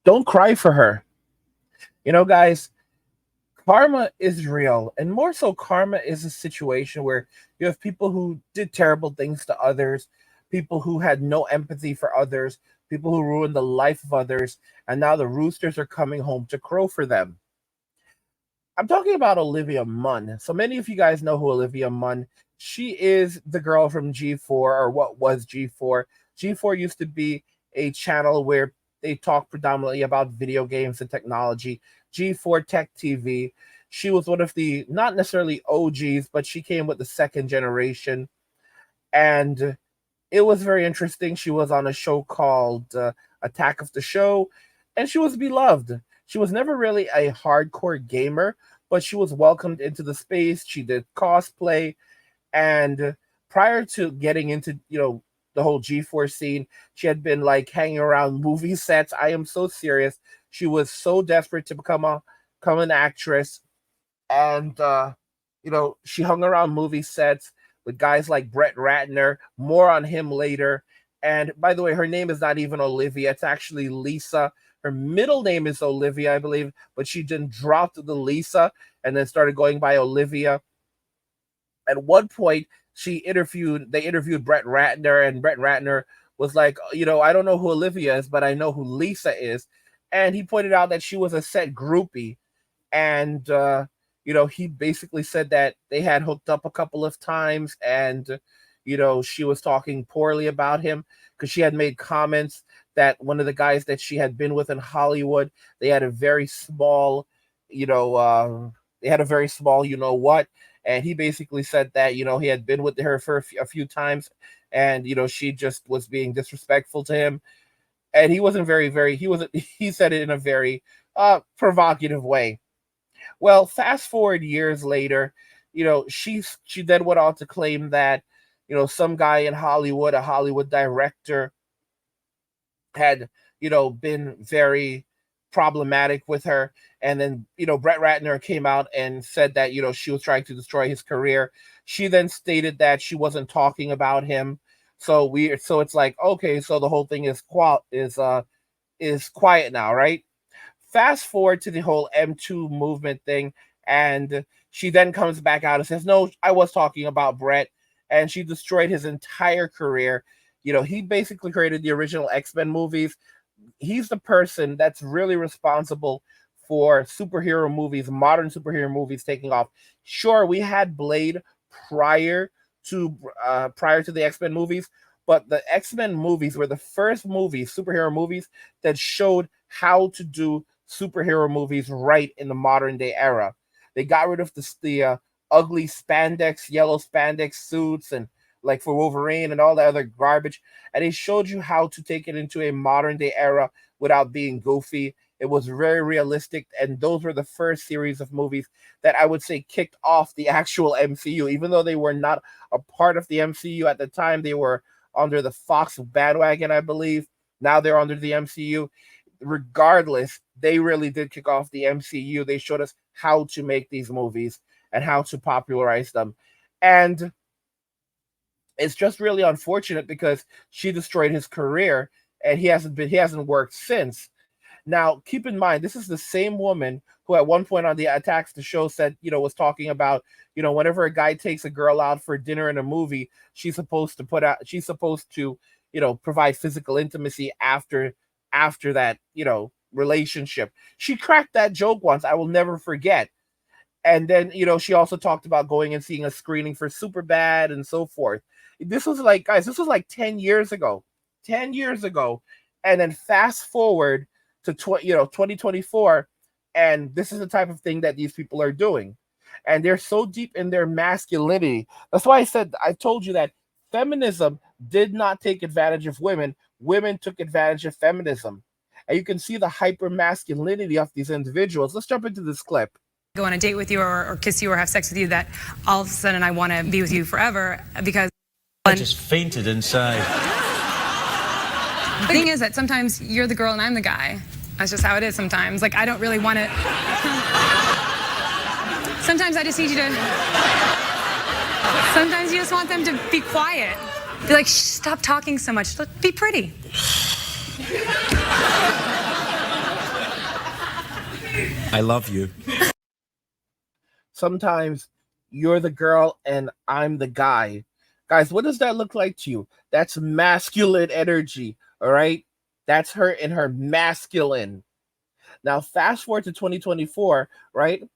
Don't cry for her. Guys, karma is real, and more so, karma is a situation where you have people who did terrible things to others, people who had no empathy for others, people who ruined the life of others, and now the roosters are coming home to crow for them. I'm talking about Olivia Munn. So many of you guys know who Olivia Munn. She is the girl from G4, or what was G4. G4 used to be a channel where they talk predominantly about video games and technology. G4 Tech TV. She was one of the not necessarily OGs, but she came with the second generation, and it was very interesting. She was on a show called Attack of the Show, and she was beloved. She was never really a hardcore gamer, but she was welcomed into the space. She did cosplay, and prior to getting into the whole G4 scene, she had been like hanging around movie sets. I am so serious. She was so desperate to become an actress, and she hung around movie sets with guys like Brett Ratner. More on him later. And by the way, her name is not even Olivia; it's actually Lisa. Her middle name is Olivia, I believe, but she then dropped the Lisa and then started going by Olivia. At one point, they interviewed Brett Ratner, and Brett Ratner was like, I don't know who Olivia is, but I know who Lisa is. And he pointed out that she was a set groupie. And, he basically said that they had hooked up a couple of times, and, she was talking poorly about him because she had made comments that one of the guys that she had been with in Hollywood, they had a very small, they had a very small, what. And he basically said that, he had been with her for a few times, and, she just was being disrespectful to him. And he wasn't he said it in a very provocative way. Well, fast forward years later, she then went on to claim that, some guy in Hollywood, a Hollywood director, had, been very problematic with her. And then, Brett Ratner came out and said that, she was trying to destroy his career. She then stated that she wasn't talking about him. So it's like, okay, so the whole thing is quiet now, right? Fast forward to the whole M2 movement thing, and she then comes back out and says, "No, I was talking about Brett," and she destroyed his entire career. He basically created the original X-Men movies. He's the person that's really responsible for superhero movies, modern superhero movies taking off. Sure, we had Blade prior to the X-Men movies, but the X-Men movies were the first movies, superhero movies, that showed how to do superhero movies right in the modern day era. They got rid of the ugly spandex, yellow spandex suits, and like for Wolverine and all the other garbage. And they showed you how to take it into a modern day era without being goofy. It was very realistic, and those were the first series of movies that I would say kicked off the actual MCU. Even though they were not a part of the MCU at the time, they were under the Fox bandwagon, I believe. Now they're under the MCU. Regardless, they really did kick off the MCU. They showed us how to make these movies and how to popularize them. And it's just really unfortunate because she destroyed his career, and he hasn't worked since. Now, keep in mind, this is the same woman who at one point on the Attacks the Show said, was talking about, whenever a guy takes a girl out for dinner in a movie, she's supposed to, provide physical intimacy after that, relationship. She cracked that joke once. I will never forget. And then, she also talked about going and seeing a screening for Superbad and so forth. This was like, guys, this was like 10 years ago. 10 years ago. And then fast forward to 2024, and this is the type of thing that these people are doing. And they're so deep in their masculinity. That's why I told you that feminism did not take advantage of women. Women took advantage of feminism. And you can see the hyper masculinity of these individuals. Let's jump into this clip. Go on a date with you or kiss you or have sex with you that all of a sudden I want to be with you forever because I just fainted inside. The thing is that sometimes you're the girl and I'm the guy. That's just how it is sometimes. Like, I don't really want it. Sometimes I just need you to... Sometimes you just want them to be quiet. Be like, stop talking so much. Be pretty. I love you. Sometimes you're the girl and I'm the guy. Guys, what does that look like to you? That's masculine energy, all right? That's her in her masculine. Now, fast forward to 2024, right?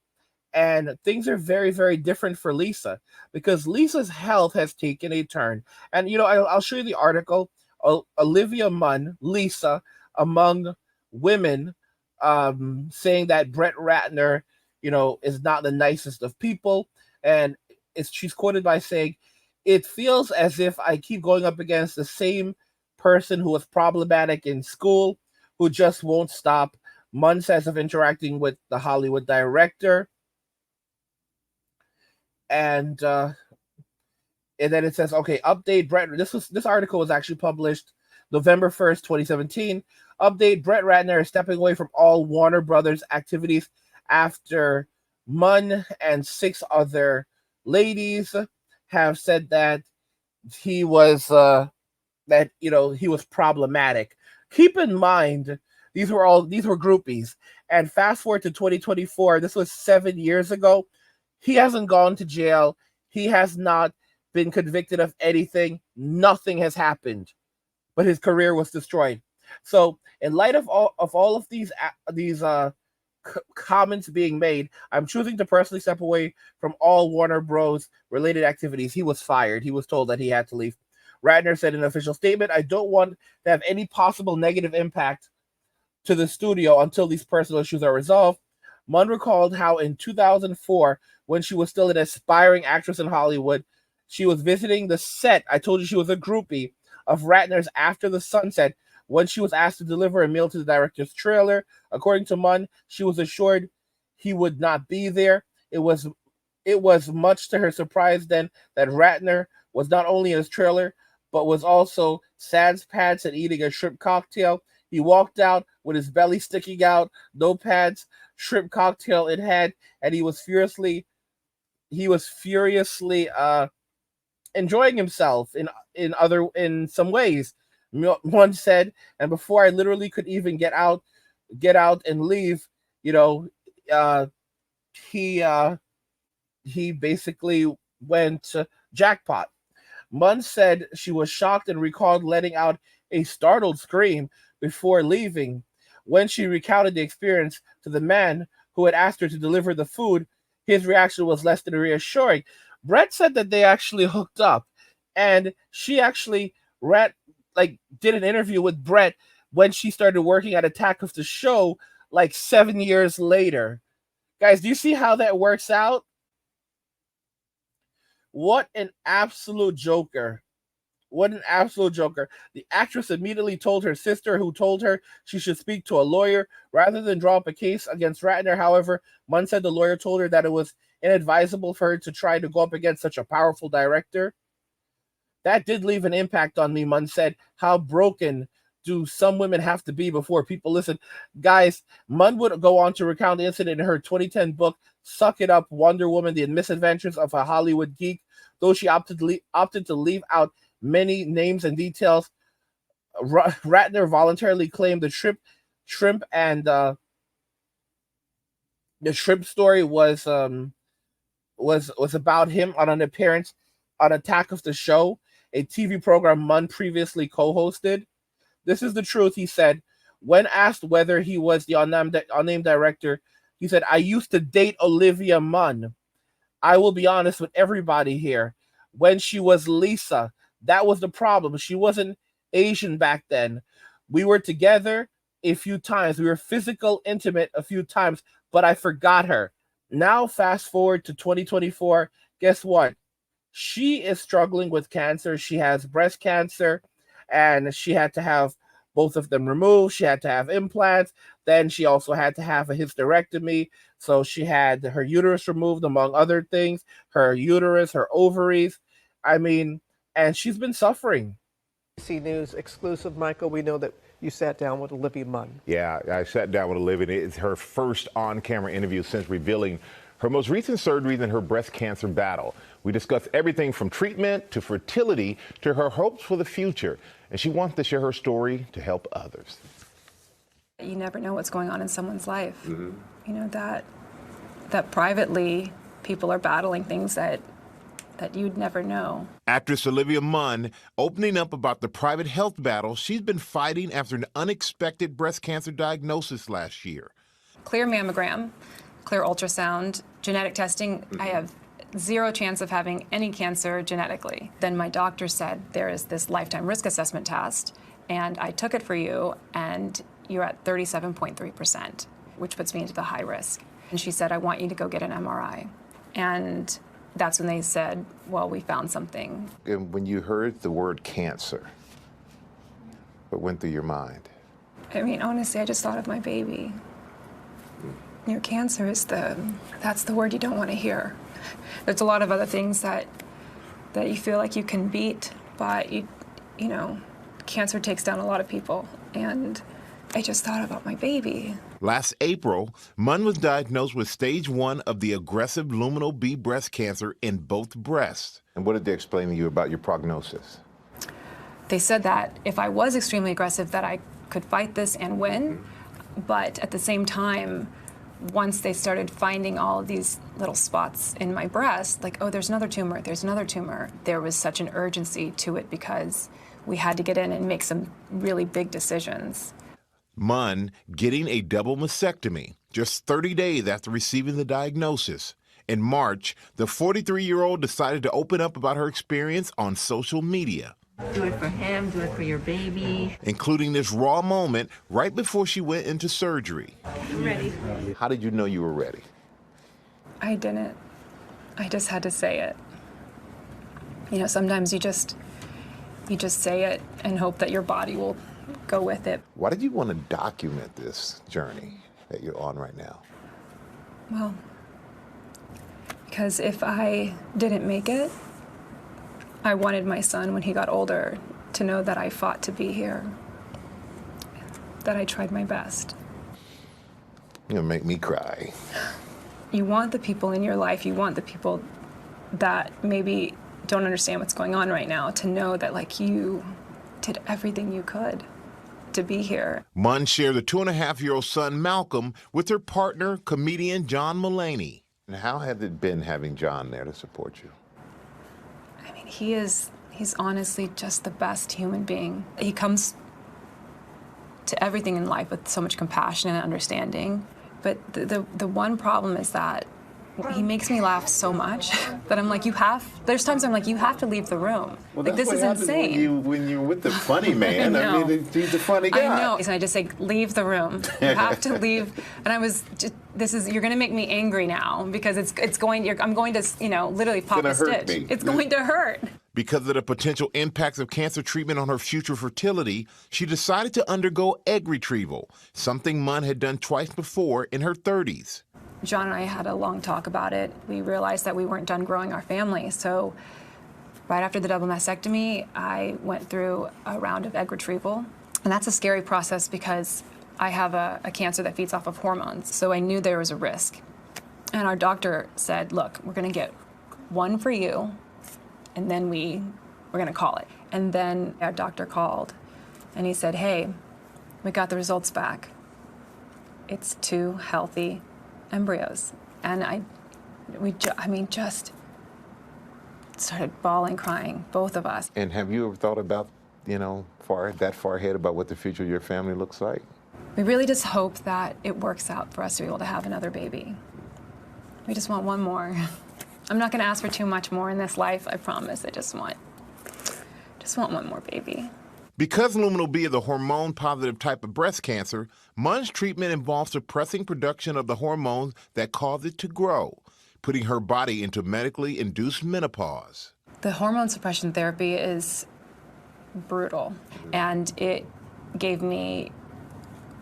And things are very, very different for Lisa because Lisa's health has taken a turn. And, I'll show you the article. Olivia Munn, Lisa, among women, saying that Brett Ratner, is not the nicest of people. And she's quoted by saying, "It feels as if I keep going up against the same person who was problematic in school, who just won't stop." Munn says of interacting with the Hollywood director. And then it says, okay, update Brett. This article was actually published November 1st, 2017. Update: Brett Ratner is stepping away from all Warner Brothers activities after Munn and 6 other ladies have said that he was he was problematic. Keep in mind, these were groupies. And fast forward to 2024, this was 7 years ago. He hasn't gone to jail. He has not been convicted of anything. Nothing has happened, but his career was destroyed. So, in light of all of these comments being made, I'm choosing to personally step away from all Warner Bros. Related activities. He was fired. He was told that he had to leave. Ratner said in an official statement, "I don't want to have any possible negative impact to the studio until these personal issues are resolved." Munn recalled how in 2004, when she was still an aspiring actress in Hollywood, she was visiting the set. I told you she was a groupie of Ratner's After the Sunset when she was asked to deliver a meal to the director's trailer. According to Munn, she was assured he would not be there. It was much to her surprise then that Ratner was not only in his trailer, but was also sans pants and eating a shrimp cocktail. He walked out with his belly sticking out, no pants, shrimp cocktail in hand, and he was furiously enjoying himself in some ways. One said, and before I literally could even get out and leave, he basically went jackpot. Munn said she was shocked and recalled letting out a startled scream before leaving. When she recounted the experience to the man who had asked her to deliver the food, his reaction was less than reassuring. Brett said that they actually hooked up, and she actually did an interview with Brett when she started working at Attack of the Show 7 years later. Guys, do you see how that works out? What an absolute joker. What an absolute joker. The actress immediately told her sister, who told her she should speak to a lawyer rather than draw up a case against Ratner. However, Munn said the lawyer told her that it was inadvisable for her to try to go up against such a powerful director. That did leave an impact on me, Munn said. How broken do some women have to be before people listen? Guys, Munn would go on to recount the incident in her 2010 book, Suck It Up, Wonder Woman, The Misadventures of a Hollywood Geek. Though she opted to leave out many names and details, Ratner voluntarily claimed the shrimp and the shrimp story was about him on an appearance on Attack of the Show, a TV program Munn previously co-hosted. This is the truth, he said. When asked whether he was the unnamed director, he said, "I used to date Olivia Munn. I will be honest with everybody here. When she was Lisa, that was the problem. She wasn't Asian back then. We were together a few times. We were physical, intimate a few times, but I forgot her." Now, fast forward to 2024. Guess what? She is struggling with cancer. She has breast cancer, and she had to have both of them removed. She had to have implants. Then she also had to have a hysterectomy. So she had her uterus removed, among other things. Her uterus, her ovaries. And she's been suffering. ABC News exclusive, Michael. We know that you sat down with Olivia Munn. Yeah, I sat down with Olivia. It's her first on-camera interview since revealing her most recent surgeries and her breast cancer battle. We discussed everything from treatment to fertility to her hopes for the future. And she wants to share her story to help others. You never know what's going on in someone's life. You know, that privately people are battling things that you'd never know. Actress Olivia Munn opening up about the private health battle she's been fighting after an unexpected breast cancer diagnosis last year. Clear mammogram, clear ultrasound, genetic testing. I have zero chance of having any cancer genetically. Then my doctor said, there is this lifetime risk assessment test, and I took it for you, and you're at 37.3%, which puts me into the high risk. And she said, I want you to go get an MRI. And that's when they said, well, we found something. And when you heard the word cancer, what went through your mind? I mean, honestly, I just thought of my baby. You know, cancer is that's the word you don't want to hear. There's a lot of other things that you feel like you can beat, but you know, cancer takes down a lot of people, and I just thought about my baby. Last April, Munn was diagnosed with stage 1 of the aggressive luminal B breast cancer in both breasts. And what did they explain to you about your prognosis? They said that if I was extremely aggressive, that I could fight this and win, but at the same time, once they started finding all of these little spots in my breast, like, oh, there's another tumor, there was such an urgency to it because we had to get in and make some really big decisions. Munn getting a double mastectomy just 30 days after receiving the diagnosis. In March, the 43-year-old decided to open up about her experience on social media. Do it for him, do it for your baby. Including this raw moment right before she went into surgery. I'm ready. How did you know you were ready? I didn't. I just had to say it. You know, sometimes you just say it and hope that your body will go with it. Why did you want to document this journey that you're on right now? Well, because if I didn't make it, I wanted my son, when he got older, to know that I fought to be here, that I tried my best. You'll make me cry. You want the people in your life, you want the people that maybe don't understand what's going on right now to know that, like, you did everything you could to be here. Munn shared the 2.5-year-old son, Malcolm, with her partner, comedian John Mulaney. And how has it been having John there to support you? I mean, he's honestly just the best human being. He comes to everything in life with so much compassion and understanding. But the one problem is that he makes me laugh so much that I'm like, there's times I'm like, you have to leave the room. Well, like, this is insane. When you're with the funny man, I mean, he's a funny guy. I know. And I just say, leave the room. You have to leave. And I was just, you're going to make me angry now because I'm going to, you know, literally pop a stitch. It's going to hurt. Because of the potential impacts of cancer treatment on her future fertility, she decided to undergo egg retrieval, something Munn had done twice before in her 30s. John and I had a long talk about it. We realized that we weren't done growing our family. So right after the double mastectomy, I went through a round of egg retrieval. And that's a scary process because I have a cancer that feeds off of hormones. So I knew there was a risk. And our doctor said, look, we're going to get one for you, and then we're going to call it. And then our doctor called, and he said, hey, we got the results back. It's 2 healthy embryos. And we just started bawling, crying, both of us. And have you ever thought about, you know, that far ahead about what the future of your family looks like? We really just hope that it works out for us to be able to have another baby. We just want one more. I'm not going to ask for too much more in this life, I promise. I just want one more baby. Because luminal B is a hormone-positive type of breast cancer, Munn's treatment involves suppressing production of the hormones that cause it to grow, putting her body into medically induced menopause. The hormone suppression therapy is brutal, and it gave me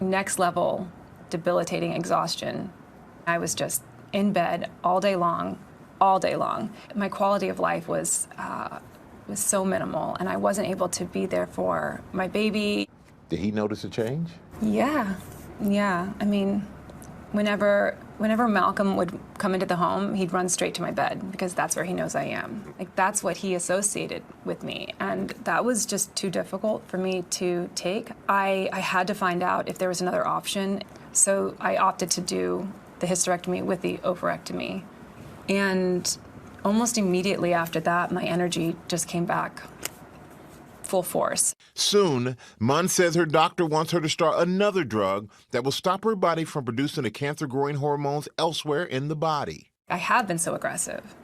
next-level debilitating exhaustion. I was just in bed all day long. My quality of life was so minimal, and I wasn't able to be there for my baby. Did he notice a change? Yeah. I mean, whenever Whenever Malcolm would come into the home, he'd run straight to my bed because that's where he knows I am. Like, that's what he associated with me. And that was just too difficult for me to take. I had to find out if there was another option. So I opted to do the hysterectomy with the ovarectomy. And almost immediately after that, my energy just came back full force. Soon, Munn says her doctor wants her to start another drug that will stop her body from producing the cancer-growing hormones elsewhere in the body. I have been so aggressive.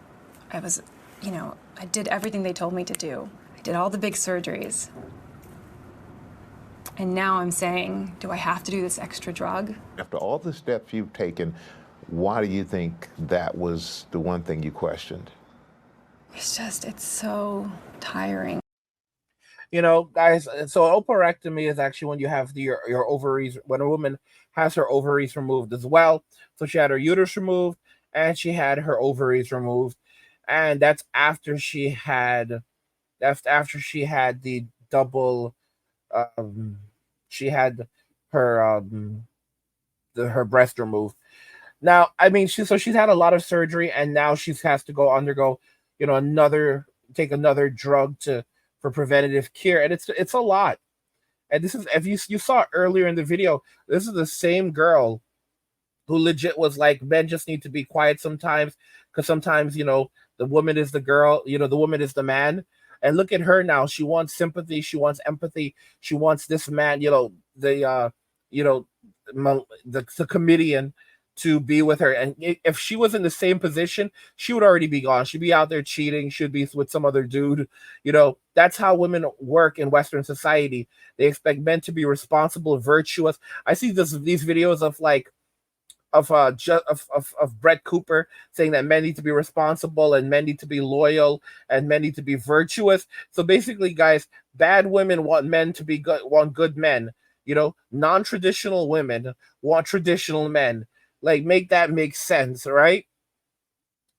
I was, I did everything they told me to do. I did all the big surgeries. And now I'm saying, do I have to do this extra drug? After all the steps you've taken, why do you think that was the one thing you questioned? It's so tiring. Guys, so ovarectomy is actually when you have your ovaries, when a woman has her ovaries removed as well. So she had her uterus removed and she had her ovaries removed. And that's after she had the double, she had her her breast removed. Now, I mean, she's had a lot of surgery, and now she has to undergo, take another drug for preventative care, and it's a lot. And this is, if you saw earlier in the video, this is the same girl who legit was like, men just need to be quiet sometimes, because sometimes the woman is the girl, the woman is the man. And look at her now. She wants sympathy. She wants empathy. She wants this man, the comedian, to be with her. And if she was in the same position, she would already be gone. She'd be out there cheating. She'd be with some other dude. That's how women work in Western society. They expect men to be responsible, virtuous. I see these videos of Brett Cooper saying that men need to be responsible and men need to be loyal and men need to be virtuous. So basically, guys, bad women want men to be good, want good men. Non-traditional women want traditional men. Like, make that make sense, right?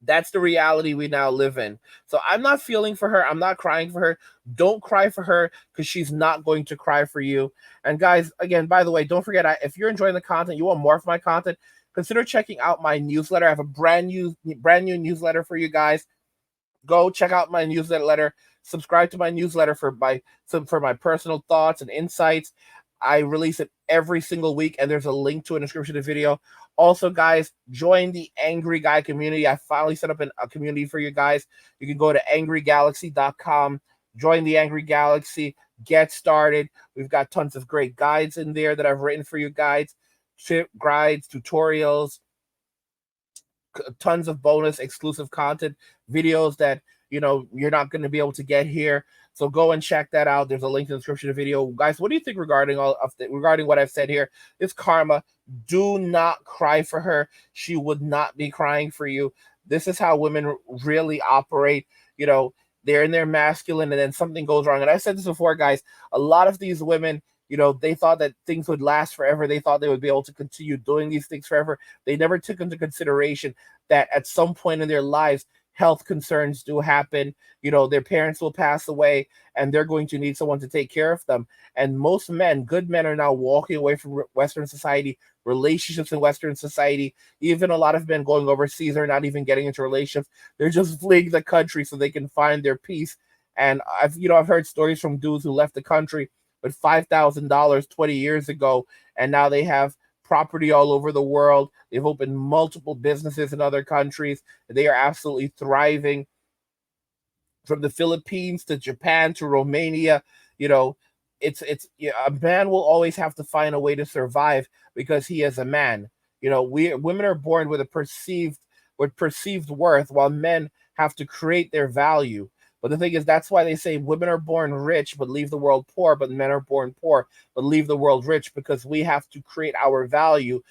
That's the reality we now live in. So I'm not feeling for her. I'm not crying for her. Don't cry for her, because she's not going to cry for you. And guys, again, by the way, don't forget, if you're enjoying the content, you want more of my content, consider checking out my newsletter. I have a brand new newsletter for you guys. Go check out my newsletter. Subscribe to my newsletter for my personal thoughts and insights. I release it every single week, and there's a link to it in the description of the video. Also, guys, join the Angry Guy community. I finally set up a community for you guys. You can go to angrygalaxy.com, join the Angry Galaxy, get started. We've got tons of great guides in there that I've written for you guys, guides, tutorials, tons of bonus exclusive content, videos that you're not going to be able to get here. So go and check that out. There's a link in the description of the video. Guys, what do you think regarding what I've said here? It's Karma. Do not cry for her. She would not be crying for you. This is how women really operate. They're in their masculine, and then something goes wrong. And I said this before, guys. A lot of these women, they thought that things would last forever. They thought they would be able to continue doing these things forever. They never took into consideration that at some point in their lives, health concerns do happen. Their parents will pass away, and they're going to need someone to take care of them. And most men, good men, are now walking away from Western society, relationships in Western society. Even a lot of men going overseas are not even getting into relationships. They're just fleeing the country so they can find their peace. And I've heard stories from dudes who left the country with $5,000 20 years ago, and now they have property all over the world. They've opened multiple businesses in other countries. They are absolutely thriving. From the Philippines to Japan to Romania, a man will always have to find a way to survive because he is a man. Women are born with perceived worth, while men have to create their value. But the thing is, that's why they say women are born rich but leave the world poor, but men are born poor but leave the world rich, because we have to create our value,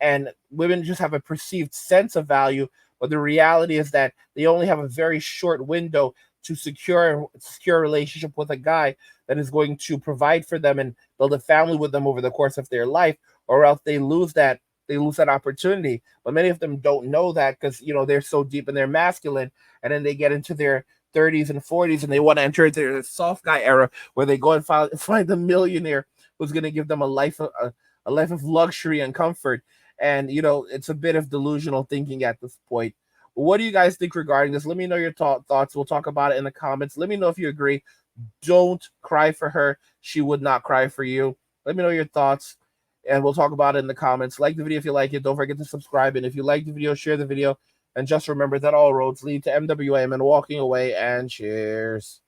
and women just have a perceived sense of value. But the reality is that they only have a very short window to secure a relationship with a guy that is going to provide for them and build a family with them over the course of their life, or else they lose that opportunity. But many of them don't know that, because they're so deep in their masculine, and then they get into their 30s and 40s and they want to enter their soft guy era, where they go and find the millionaire who's going to give them a life of luxury and comfort. And it's a bit of delusional thinking at this point. What do you guys think regarding this? Let me know your thoughts. We'll talk about it in the comments. Let me know if you agree. Don't cry for her. She would not cry for you. Let me know your thoughts, and we'll talk about it in the comments. Like the video if you like it. Don't forget to subscribe. And if you like the video, share the video. And just remember that all roads lead to MWM and walking away. And cheers.